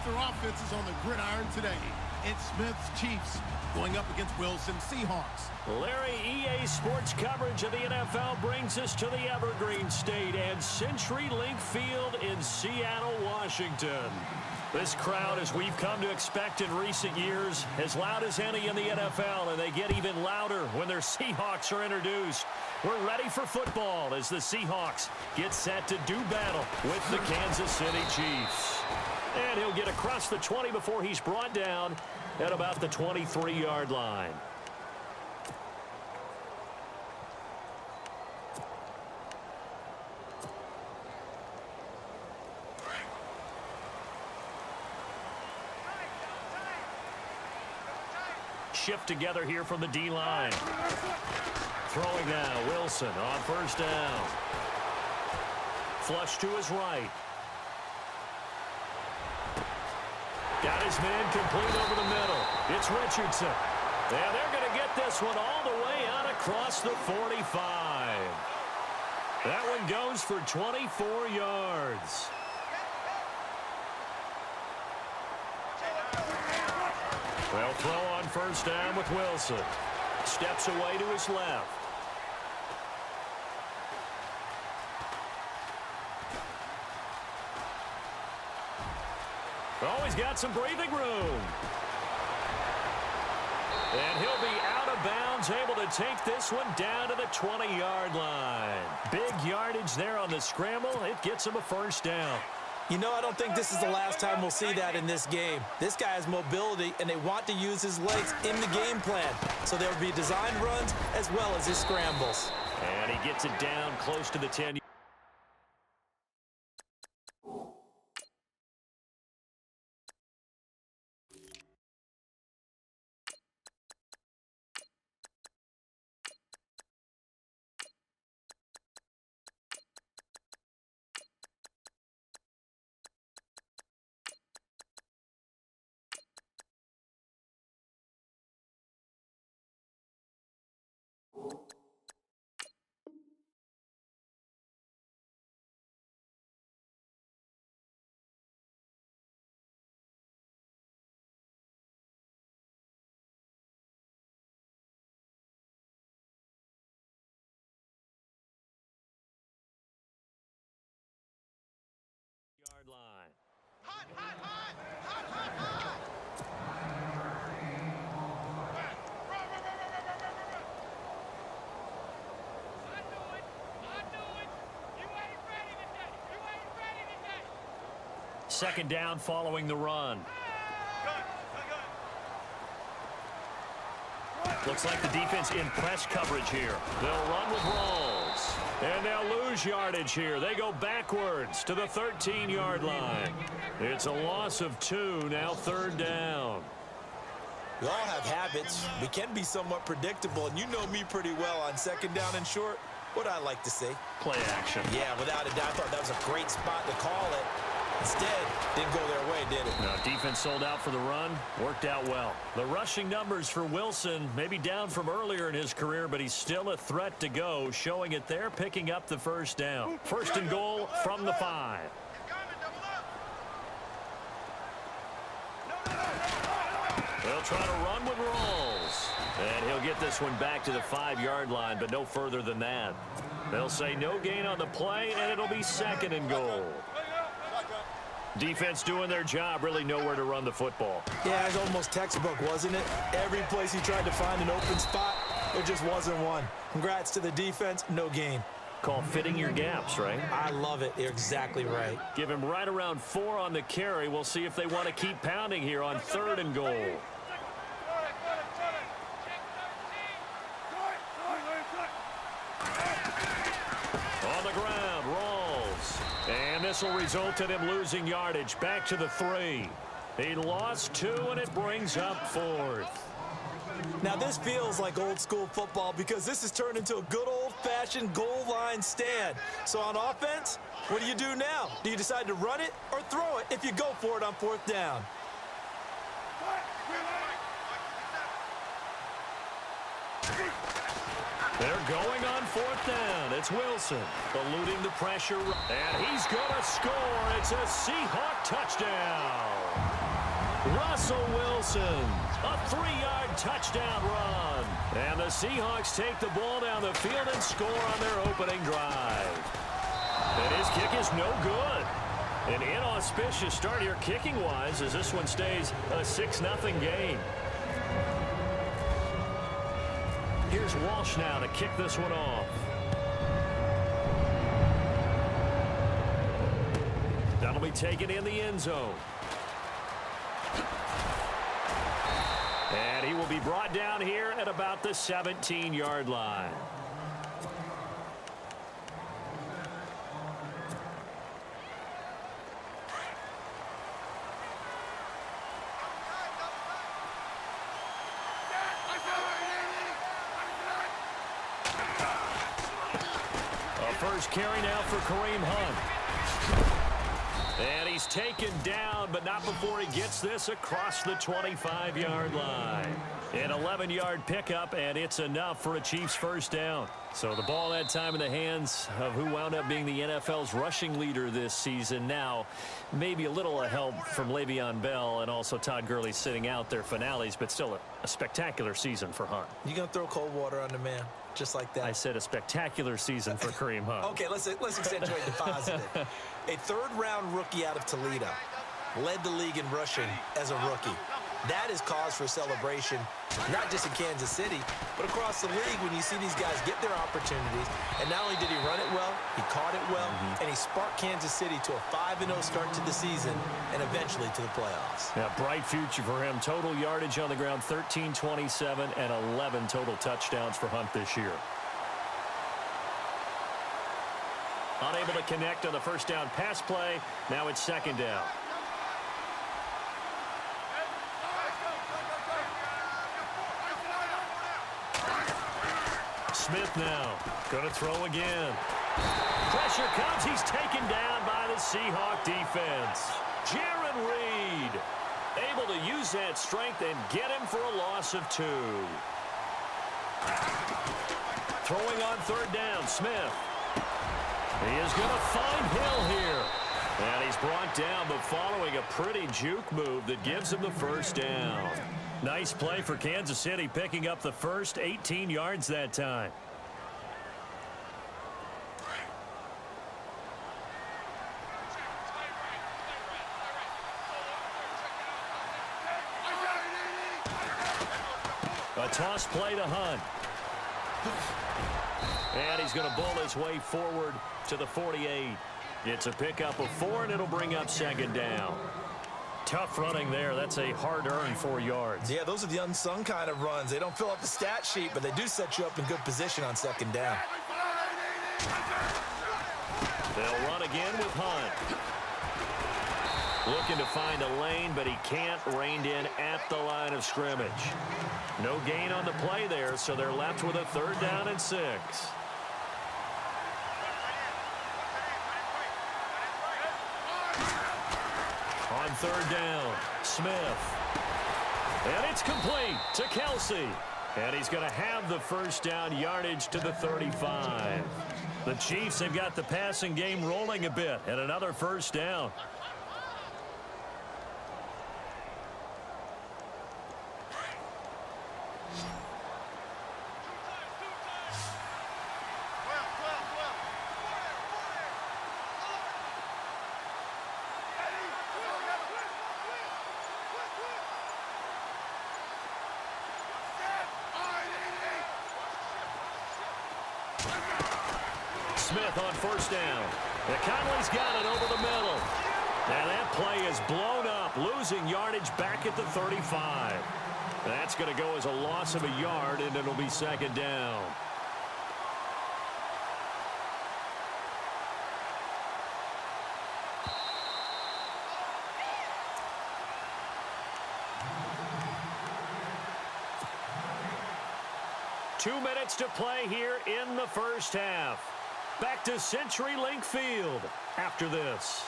their offenses on the gridiron today. It's Smith's Chiefs going up against Wilson's Seahawks. Larry, EA Sports coverage of the NFL brings us to the Evergreen State and CenturyLink Field in Seattle, Washington. This crowd, as we've come to expect in recent years, as loud as any in the NFL, and they get even louder when their Seahawks are introduced. We're ready for football as the Seahawks get set to do battle with the Kansas City Chiefs. And he'll get across the 20 before he's brought down at about the 23-yard line. Shift together here from the D-line. Throwing now, Wilson on first down. Flush to his right. Got his man complete over the middle. It's Richardson. And they're going to get this one all the way out across the 45. That one goes for 24 yards. They'll throw on first down with Wilson. Steps away to his left. Oh, he's got some breathing room. And he'll be out of bounds, able to take this one down to the 20-yard line. Big yardage there on the scramble. It gets him a first down. You know, I don't think this is the last time we'll see that in this game. This guy has mobility, and they want to use his legs in the game plan. So there will be design runs as well as his scrambles. And he gets it down close to the 10. Line. Hot, hot, hot! Hot, hot, hot! I knew it! I knew it! You ain't ready today! You ain't ready today! Second down following the run. Looks like the defense in press coverage here. They'll run with Rawls. And they'll lose yardage here. They go backwards to the 13-yard line. It's a loss of 2, now third down. We all have habits. We can be somewhat predictable, and you know me pretty well on second down and short. What I like to say? Play action. Yeah, without a doubt, I thought that was a great spot to call it. Instead, didn't go their way, did it? No, defense sold out for the run. Worked out well. The rushing numbers for Wilson may be down from earlier in his career, but he's still a threat to go, showing it there, picking up the first down. First and goal from the 5. They'll try to run with Rawls. And he'll get this one back to the 5-yard line, but no further than that. They'll say no gain on the play, and it'll be second and goal. Defense doing their job, really nowhere to run the football. Yeah, it's almost textbook, wasn't it? Every place he tried to find an open spot, there just wasn't one. Congrats to the defense, no gain. Call fitting your gaps, right? I love it. You're exactly right. Give him right around 4 on the carry. We'll see if they want to keep pounding here on third and goal. On the ground, Rawls. And this will result in him losing yardage back to the 3. He lost 2, and it brings up 4th. Now, this feels like old-school football because this has turned into a good old-fashioned goal line stand. So on offense, what do you do now? Do you decide to run it or throw it if you go for it on 4th down? They're going on 4th down. It's Wilson eluding the pressure. And he's going to score. It's a Seahawk touchdown. Russell Wilson, a 3-yard touchdown run. And the Seahawks take the ball down the field and score on their opening drive. And his kick is no good. An inauspicious start here kicking-wise as this one stays a 6-0 game. Here's Walsh now to kick this one off. That'll be taken in the end zone. And he will be brought down here at about the 17-yard line. A first carry now for Kareem Hunt. And he's taken down, but not before he gets this across the 25-yard line. An 11-yard pickup, and it's enough for a Chiefs first down. So the ball that time in the hands of who wound up being the NFL's rushing leader this season. Now, maybe a little help from Le'Veon Bell and also Todd Gurley sitting out their finales, but still a spectacular season for Hunt. You going to throw cold water on the man? Just like that. I said a spectacular season for Kareem Hunt. Okay, let's accentuate the positive. A third-round rookie out of Toledo led the league in rushing as a rookie. That is cause for celebration, not just in Kansas City, but across the league when you see these guys get their opportunities. And not only did he run it well, he caught it well, and he sparked Kansas City to a 5-0 start to the season and eventually to the playoffs. Yeah, bright future for him. Total yardage on the ground, 1327, and 11 total touchdowns for Hunt this year. Unable to connect on the first down pass play. Now it's second down. Smith now going to throw again. Pressure comes. He's taken down by the Seahawk defense. Jaron Reed able to use that strength and get him for a loss of 2. Throwing on third down, Smith. He is going to find Hill here. And he's brought down, but following a pretty juke move that gives him the first down. Nice play for Kansas City, picking up the first 18 yards that time. A toss play to Hunt. And he's going to bowl his way forward to the 48. It's a pickup of 4, and it'll bring up second down. Tough running there. That's a hard-earned 4 yards. Yeah, those are the unsung kind of runs. They don't fill up the stat sheet, but they do set you up in good position on second down. They'll run again with Hunt. Looking to find a lane, but he can't. Reined in at the line of scrimmage. No gain on the play there, so they're left with a third down and 6. On third down, Smith. And it's complete to Kelsey. And he's going to have the first down, yardage to the 35. The Chiefs have got the passing game rolling a bit, and another first down. Smith on first down. And Conley's got it over the middle. And that play is blown up, losing yardage back at the 35. That's going to go as a loss of a yard, and it'll be second down. Two minutes to play here in the first half. Back to CenturyLink Field after this.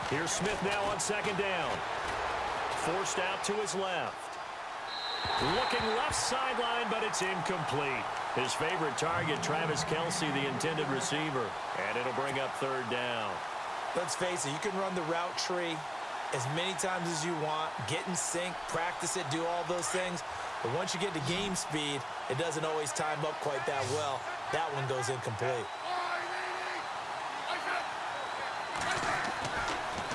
Here's Smith now on second down. Forced out to his left. Looking left sideline, but it's incomplete. His favorite target, Travis Kelce, the intended receiver. And it'll bring up third down. Let's face it, you can run the route tree as many times as you want, get in sync, practice it, do all those things. But once you get to game speed, it doesn't always time up quite that well. That one goes incomplete.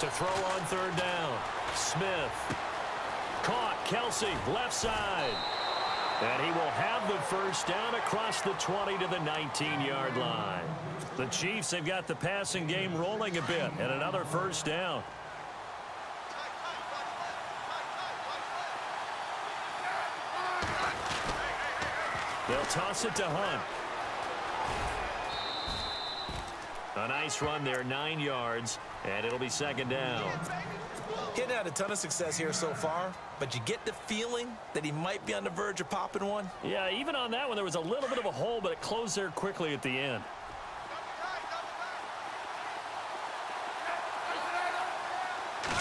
To throw on third down, Smith. Caught, Kelce, left side. And he will have the first down across the 20 to the 19-yard line. The Chiefs have got the passing game rolling a bit, and another first down. They'll toss it to Hunt. A nice run there, 9 yards, and it'll be second down. He hadn't had a ton of success here so far, but you get the feeling that he might be on the verge of popping one. Yeah, even on that one, there was a little bit of a hole, but it closed there quickly at the end.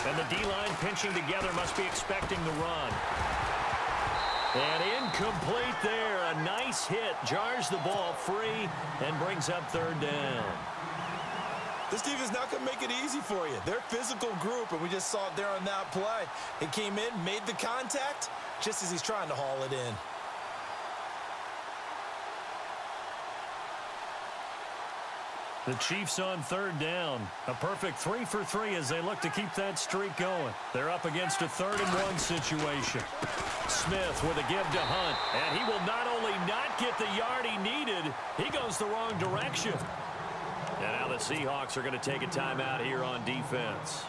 And the D-line pinching together, must be expecting the run. And incomplete there. A nice hit. Jars the ball free and brings up third down. This defense is not going to make it easy for you. They're a physical group, and we just saw it there on that play. It came in, made the contact, just as he's trying to haul it in. The Chiefs on third down. A perfect 3 for 3 as they look to keep that streak going. They're up against a 3rd-and-1 situation. Smith with a give to Hunt. And he will not only not get the yard he needed, he goes the wrong direction. And now the Seahawks are going to take a timeout here on defense.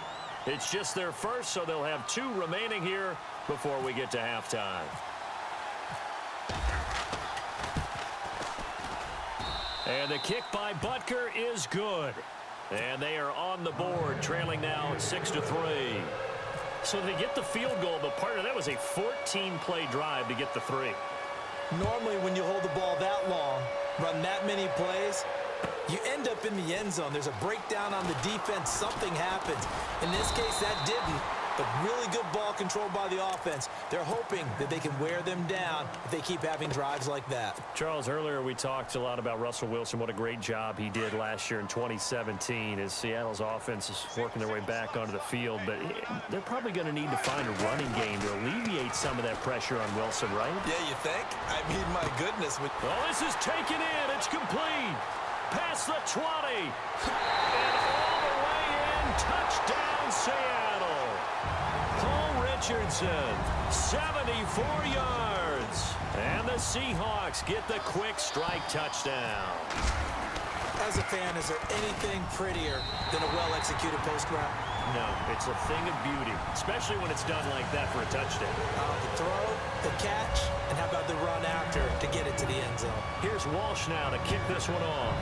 It's just their first, so they'll have 2 remaining here before we get to halftime. And the kick by Butker is good. And they are on the board, trailing now 6-3. So they get the field goal, but part of that was a 14-play drive to get the 3. Normally, when you hold the ball that long, run that many plays, you end up in the end zone. There's a breakdown on the defense. Something happens. In this case, that didn't. But really good ball control by the offense. They're hoping that they can wear them down if they keep having drives like that. Charles, earlier we talked a lot about Russell Wilson, what a great job he did last year in 2017 as Seattle's offense is working their way back onto the field. But they're probably going to need to find a running game to alleviate some of that pressure on Wilson, right? Yeah, you think? I mean, my goodness. Oh, this is taken in. It's complete. Past the 20. And all the way in. Touchdown, Seattle. Richardson, 74 yards. And the Seahawks get the quick strike touchdown. As a fan, is there anything prettier than a well-executed post route? No, it's a thing of beauty, especially when it's done like that for a touchdown. The throw, the catch, and how about the run after to get it to the end zone? Here's Walsh now to kick this one off.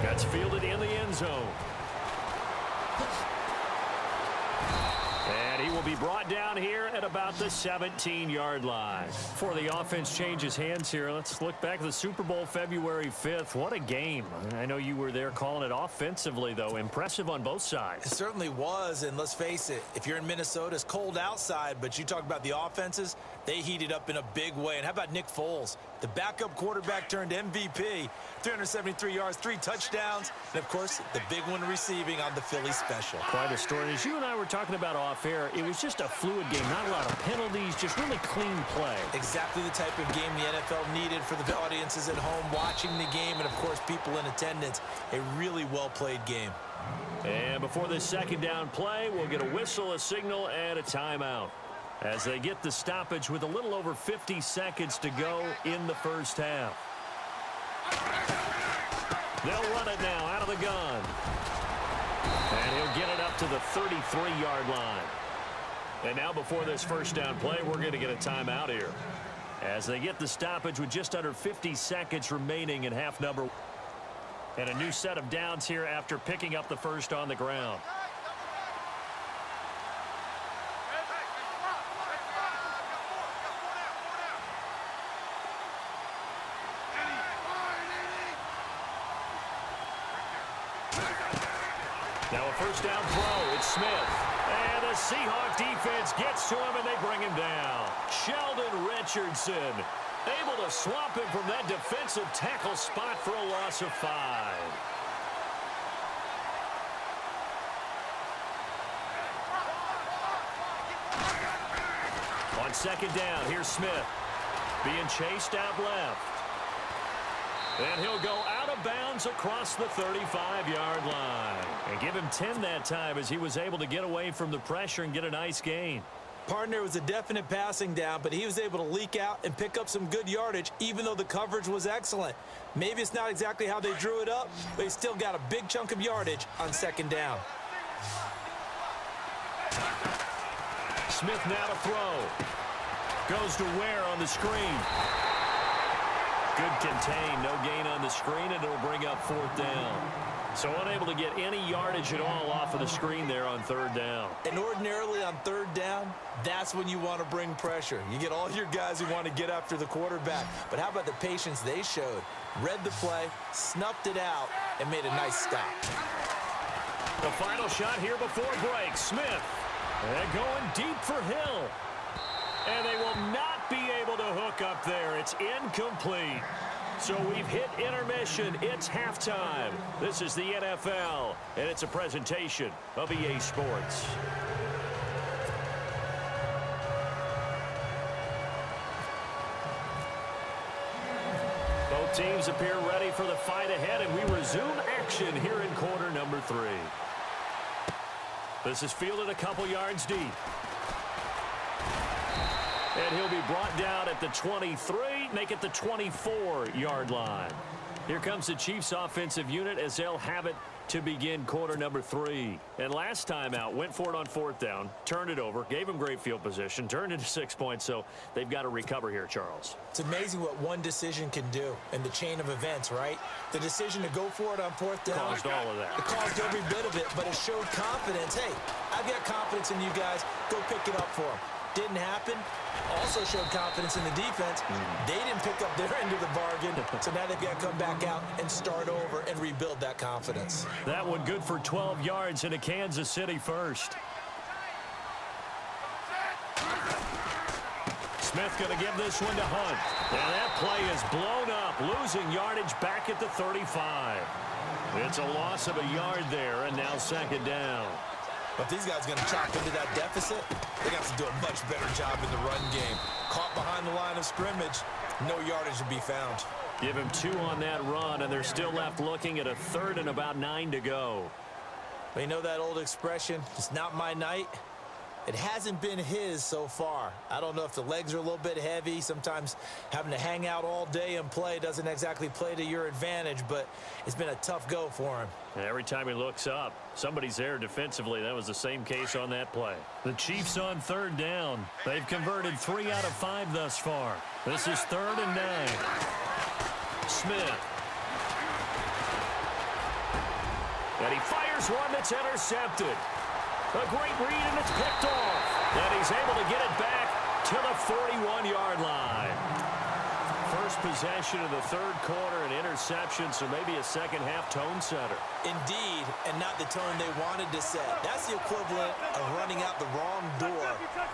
That's fielded in the end zone. And he will be brought down here at about the 17-yard line. Before the offense changes hands here, let's look back at the Super Bowl February 5th. What a game. I know you were there calling it offensively, though. Impressive on both sides. It certainly was, and let's face it, if you're in Minnesota, it's cold outside, but you talk about the offenses, they heated up in a big way. And how about Nick Foles? The backup quarterback turned MVP, 373 yards, 3 touchdowns, and, of course, the big one receiving on the Philly special. Quite a story. As you and I were talking about off air, it was just a fluid game, not a lot of penalties, just really clean play. Exactly the type of game the NFL needed for the audiences at home watching the game and, of course, people in attendance. A really well-played game. And before this second down play, we'll get a whistle, a signal, and a timeout as they get the stoppage with a little over 50 seconds to go in the first half. They'll run it now out of the gun. And he'll get it up to the 33-yard line. And now before this first down play, we're going to get a timeout here as they get the stoppage with just under 50 seconds remaining in half number. And a new set of downs here after picking up the first on the ground. Now a first down throw. It's Smith. And the Seahawks defense gets to him, and they bring him down. Sheldon Richardson able to swamp him from that defensive tackle spot for a loss of 5. On second down, here's Smith being chased out left. And he'll go out of bounds across the 35-yard line. And give him 10 that time as he was able to get away from the pressure and get a nice gain. Partner was a definite passing down, but he was able to leak out and pick up some good yardage, even though the coverage was excellent. Maybe it's not exactly how they drew it up, but he still got a big chunk of yardage on second down. Smith now to throw. Goes to Ware on the screen. Good contain, no gain on the screen, and it'll bring up 4th down. So unable to get any yardage at all off of the screen there on 3rd down. And ordinarily on 3rd down, that's when you want to bring pressure. You get all your guys who want to get after the quarterback. But how about the patience they showed? Read the play, snuffed it out, and made a nice stop. The final shot here before break. Smith, and going deep for Hill. And they will not be able to hook up there. It's incomplete. So we've hit intermission. It's halftime. This is the NFL, and it's a presentation of EA Sports. Both teams appear ready for the fight ahead, and we resume action here in quarter number 3. This is fielded a couple yards deep. And he'll be brought down at the 23, make it the 24-yard line. Here comes the Chiefs offensive unit as they'll have it to begin quarter number 3. And last time out, went for it on 4th down, turned it over, gave him great field position, turned into 6 points, so they've got to recover here, Charles. It's amazing what one decision can do in the chain of events, right? The decision to go for it on 4th down. Caused all of that. It caused every bit of it, but it showed confidence. Hey, I've got confidence in you guys. Go pick it up for them. Didn't happen. Also showed confidence in the defense. They didn't pick up their end of the bargain, so now they've got to come back out and start over and rebuild that confidence. That one good for 12 yards into Kansas City first. Smith going to give this one to Hunt. And that play is blown up, losing yardage back at the 35. It's a loss of a yard there, and now second down. But if these guys are going to chop into that deficit, they got to do a much better job in the run game. Caught behind the line of scrimmage, no yardage to be found. Give him 2 on that run, and they're still left looking at a 3rd and about 9 to go. But you know that old expression, it's not my night? It hasn't been his so far. I don't know if the legs are a little bit heavy. Sometimes having to hang out all day and play doesn't exactly play to your advantage, but it's been a tough go for him. And every time he looks up, somebody's there defensively. That was the same case on that play. The Chiefs on 3rd down. They've converted 3 out of 5 thus far. This is 3rd and 9. Smith. And he fires one that's intercepted. A great read, and it's picked off. And he's able to get it back to the 41-yard line. First possession of the 3rd quarter, an interception, so maybe a second-half tone setter. Indeed, and not the tone they wanted to set. That's the equivalent of running out the wrong door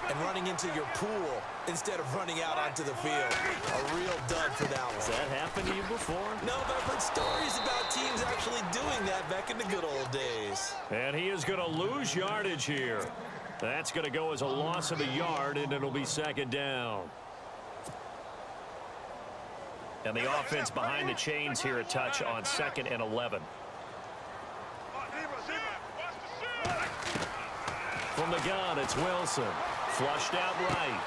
and running into your pool instead of running out onto the field. A real dud for that one. Has that happened to you before? No, but I've heard stories about teams actually doing that back in the good old days. And he is going to lose yardage here. That's going to go as a loss of a yard, and it'll be second down. And the offense behind the chains here a touch on 2nd and 11. From the gun, it's Wilson. Flushed out right.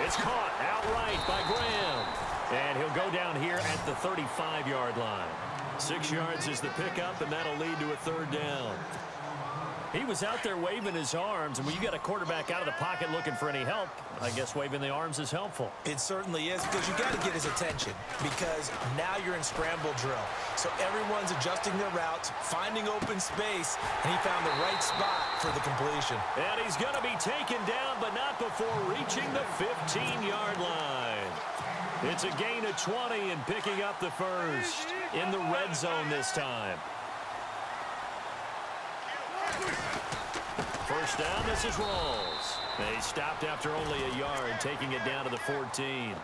It's caught outright by Graham. And he'll go down here at the 35-yard line. 6 yards is the pickup, and that'll lead to a 3rd down. He was out there waving his arms, and when you got a quarterback out of the pocket looking for any help, I guess waving the arms is helpful. It certainly is, because you got to get his attention, because now you're in scramble drill. So everyone's adjusting their routes, finding open space, and he found the right spot for the completion. And he's going to be taken down, but not before reaching the 15-yard line. It's a gain of 20 and picking up the first in the red zone this time. First down, this is Rawls. They stopped after only a yard, taking it down to the 14.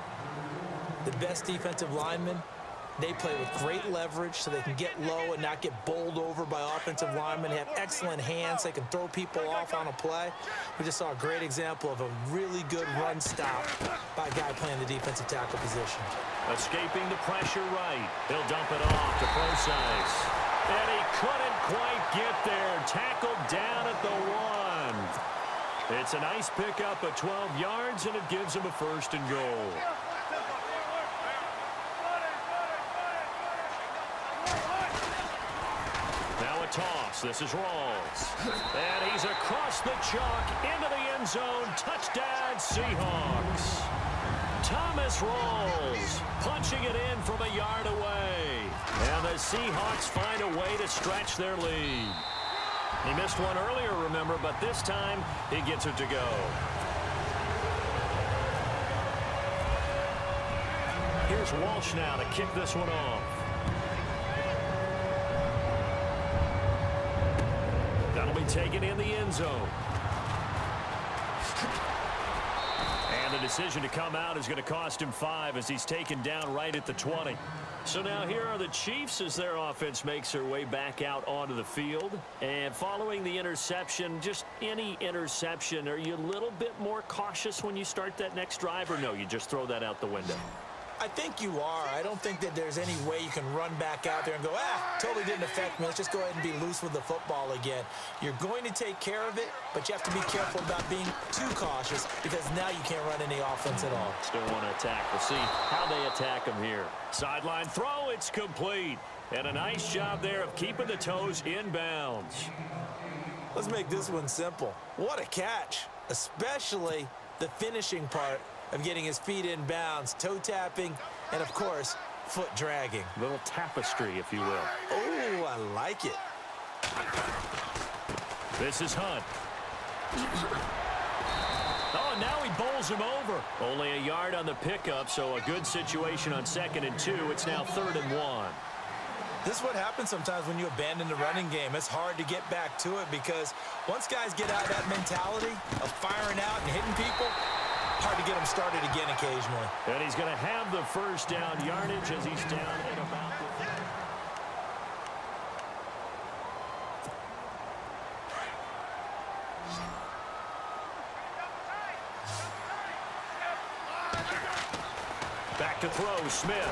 The best defensive linemen, they play with great leverage so they can get low and not get bowled over by offensive linemen. They have excellent hands. They can throw people off on a play. We just saw a great example of a really good run stop by a guy playing the defensive tackle position. Escaping the pressure right. He'll dump it off to Procise. And he couldn't quite get there. Tackled down at the 1. It's a nice pickup of 12 yards, and it gives him a 1st and goal. Now a toss. This is Rawls. And he's across the chalk into the end zone. Touchdown, Seahawks. Thomas Rawls punching it in from a yard away. And the Seahawks find a way to stretch their lead. He missed one earlier, remember, but this time he gets it to go. Here's Walsh now to kick this one off. That'll be taken in the end zone. And the decision to come out is going to cost him 5 as he's taken down right at the 20. So now here are the Chiefs as their offense makes their way back out onto the field. And following the interception, just any interception, are you a little bit more cautious when you start that next drive, or no, you just throw that out the window? I think you are. I don't think that there's any way you can run back out there and go, totally didn't affect me. Let's just go ahead and be loose with the football again. You're going to take care of it, but you have to be careful about being too cautious because now you can't run any offense at all. Still want to attack. We'll see how they attack him here. Sideline throw, it's complete. And a nice job there of keeping the toes in bounds. Let's make this one simple. What a catch, especially the finishing part of getting his feet in bounds, toe tapping, and of course, foot dragging. Little tapestry, if you will. Oh, I like it. This is Hunt. Oh, and now he bowls him over. Only a yard on the pickup, so a good situation on 2nd and 2. It's now 3rd and 1. This is what happens sometimes when you abandon the running game. It's hard to get back to it because once guys get out of that mentality of firing out and hitting people, hard to get him started again occasionally. And he's going to have the 1st down yardage as he's down at about the... Back to throw, Smith.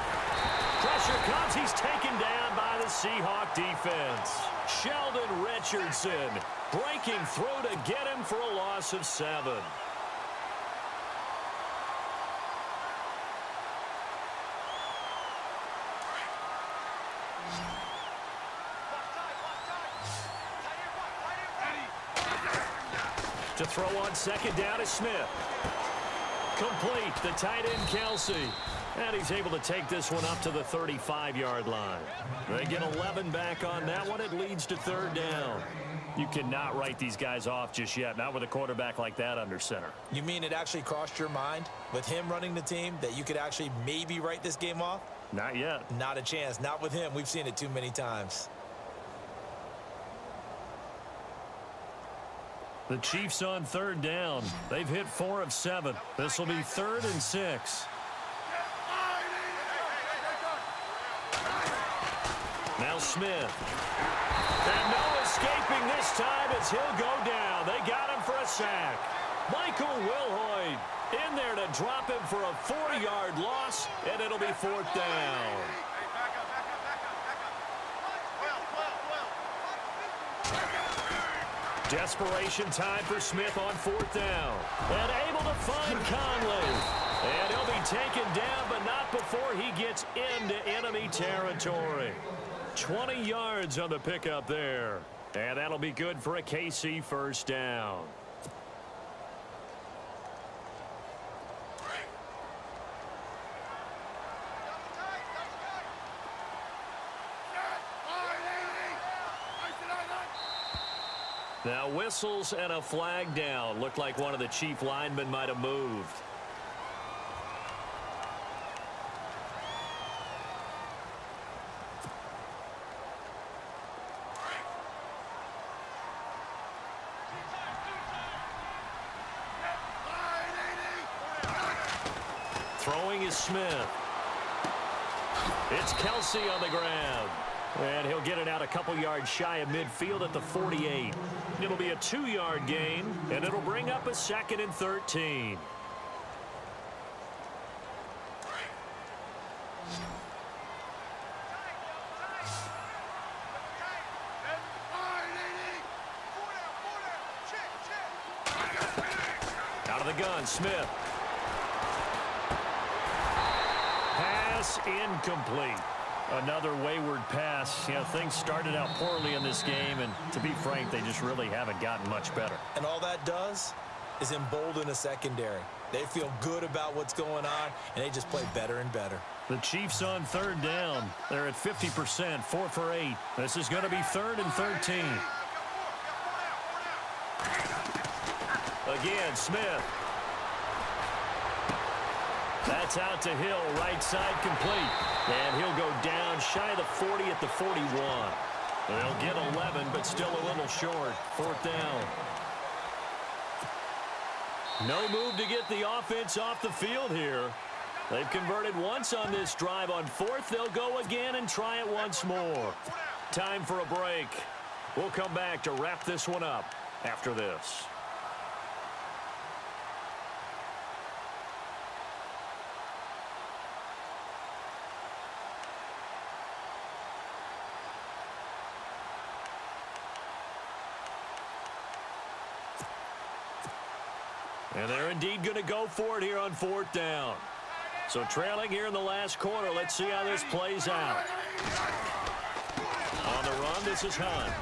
Pressure comes. He's taken down by the Seahawk defense. Sheldon Richardson breaking through to get him for a loss of 7. To throw on 2nd down is Smith. Complete, the tight end Kelsey. And he's able to take this one up to the 35-yard line. They get 11 back on that one. It leads to 3rd down. You cannot write these guys off just yet, not with a quarterback like that under center. You mean it actually crossed your mind with him running the team that you could actually maybe write this game off? Not yet. Not a chance. Not with him. We've seen it too many times. The Chiefs on 3rd down. They've hit 4 of 7. This will be 3rd and 6. Now Smith. And no escaping this time as he'll go down. They got him for a sack. Michael Wilhoit in there to drop him for a 4-yard loss, and it'll be 4th down. Desperation time for Smith on 4th down. And able to find Conley. And he'll be taken down, but not before he gets into enemy territory. 20 yards on the pickup there. And that'll be good for a KC 1st down. Now whistles and a flag down. Looked like one of the Chief linemen might have moved. Throwing is Smith. It's Kelsey on the ground. And he'll get it out a couple yards shy of midfield at the 48. It'll be a 2-yard gain, and it'll bring up a 2nd and 13. Out of the gun, Smith. Pass incomplete. Another wayward pass. You know, things started out poorly in this game, and to be frank, they just really haven't gotten much better. And all that does is embolden a secondary. They feel good about what's going on, and they just play better and better. The Chiefs on 3rd down. They're at 50%, 4 for 8. This is going to be 3rd and 13. Again, Smith. That's out to Hill, right side complete. And he'll go down shy of the 40 at the 41. They'll get 11, but still a little short. 4th down. No move to get the offense off the field here. They've converted once on this drive. On 4th, they'll go again and try it once more. Time for a break. We'll come back to wrap this one up after this. And they're indeed going to go for it here on 4th down. So trailing here in the last quarter. Let's see how this plays out. On the run, this is Hunt.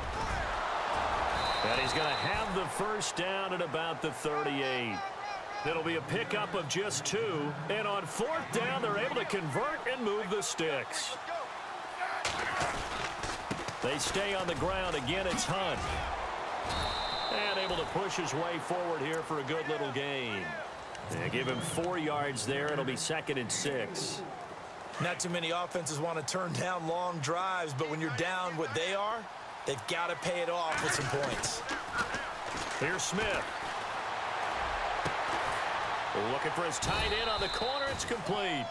And he's going to have the first down at about the 38. It'll be a pickup of just 2. And on 4th down, they're able to convert and move the sticks. They stay on the ground. Again, it's Hunt. And able to push his way forward here for a good little gain. They give him 4 yards there. It'll be 2nd and 6. Not too many offenses want to turn down long drives, but when you're down what they are, they've got to pay it off with some points. Here's Smith. Looking for his tight end on the corner. It's complete.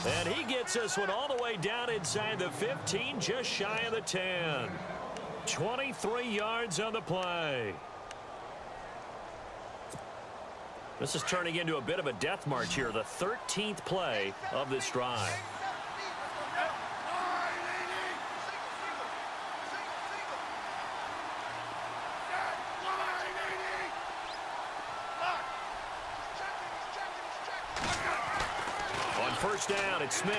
And he gets this one all the way down inside the 15, just shy of the 10. 23 yards on the play. This is turning into a bit of a death march here, the 13th play of this drive. On 1st down, it's Smith.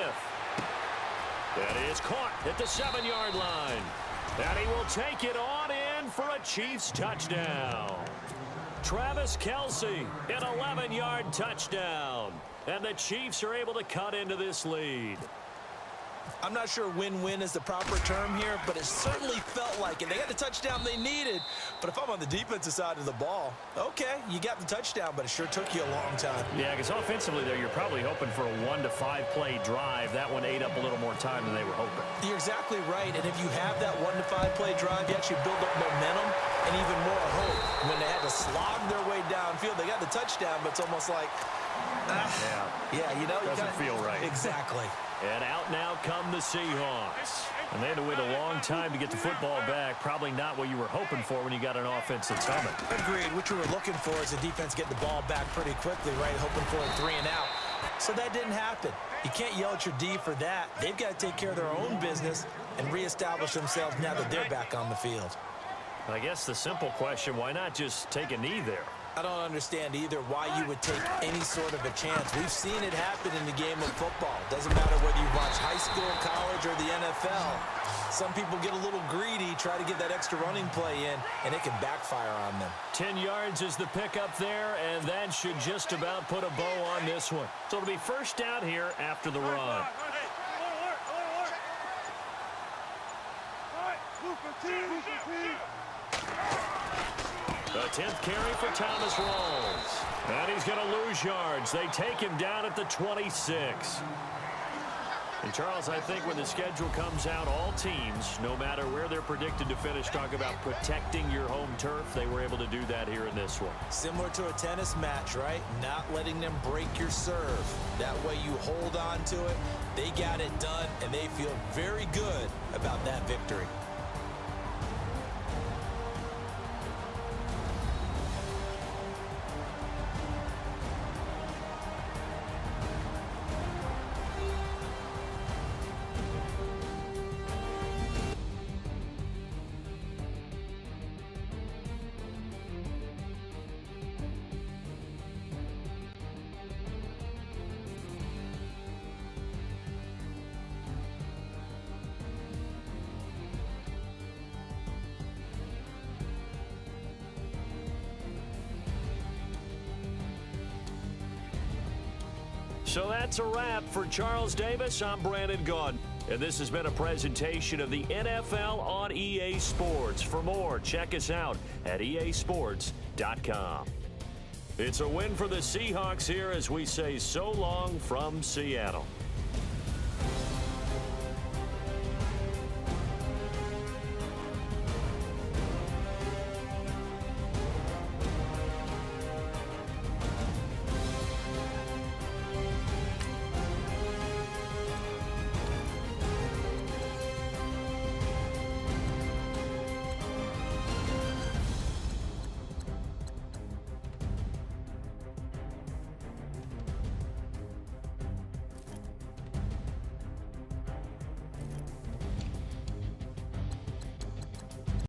That is caught at the 7-yard line. And he will take it on in for a Chiefs touchdown. Travis Kelsey, an 11-yard touchdown. And the Chiefs are able to cut into this lead. I'm not sure win-win is the proper term here, but it certainly felt like it. They got the touchdown they needed, but if I'm on the defensive side of the ball, okay, you got the touchdown, but it sure took you a long time. Yeah, because offensively there, you're probably hoping for a 1 to 5 play drive. That one ate up a little more time than they were hoping. You're exactly right, and if you have that 1 to 5 play drive, you actually build up momentum and even more hope. When they had to slog their way downfield, they got the touchdown, but it's almost like, yeah, you know, doesn't feel right. Exactly. And out now come the Seahawks. And they had to wait a long time to get the football back. Probably not what you were hoping for when you got an offense that's humming. Agreed. What you were looking for is the defense getting the ball back pretty quickly, right? Hoping for a 3 and out. So that didn't happen. You can't yell at your D for that. They've got to take care of their own business and reestablish themselves now that they're back on the field. I guess the simple question, why not just take a knee there? I don't understand either why you would take any sort of a chance. We've seen it happen in the game of football. Doesn't matter whether you watch high school, college, or the NFL. Some people get a little greedy, try to get that extra running play in, and it can backfire on them. 10 yards is the pickup there, and that should just about put a bow on this one. So it'll be first down here after the run. The 10th carry for Thomas Rawls. And he's going to lose yards. They take him down at the 26. And Charles, I think when the schedule comes out, all teams, no matter where they're predicted to finish, talk about protecting your home turf. They were able to do that here in this one. Similar to a tennis match, right? Not letting them break your serve. That way you hold on to it. They got it done, and they feel very good about that victory. So that's a wrap for Charles Davis. I'm Brandon Gaudin, and this has been a presentation of the NFL on EA Sports. For more, check us out at easports.com. It's a win for the Seahawks here as we say so long from Seattle.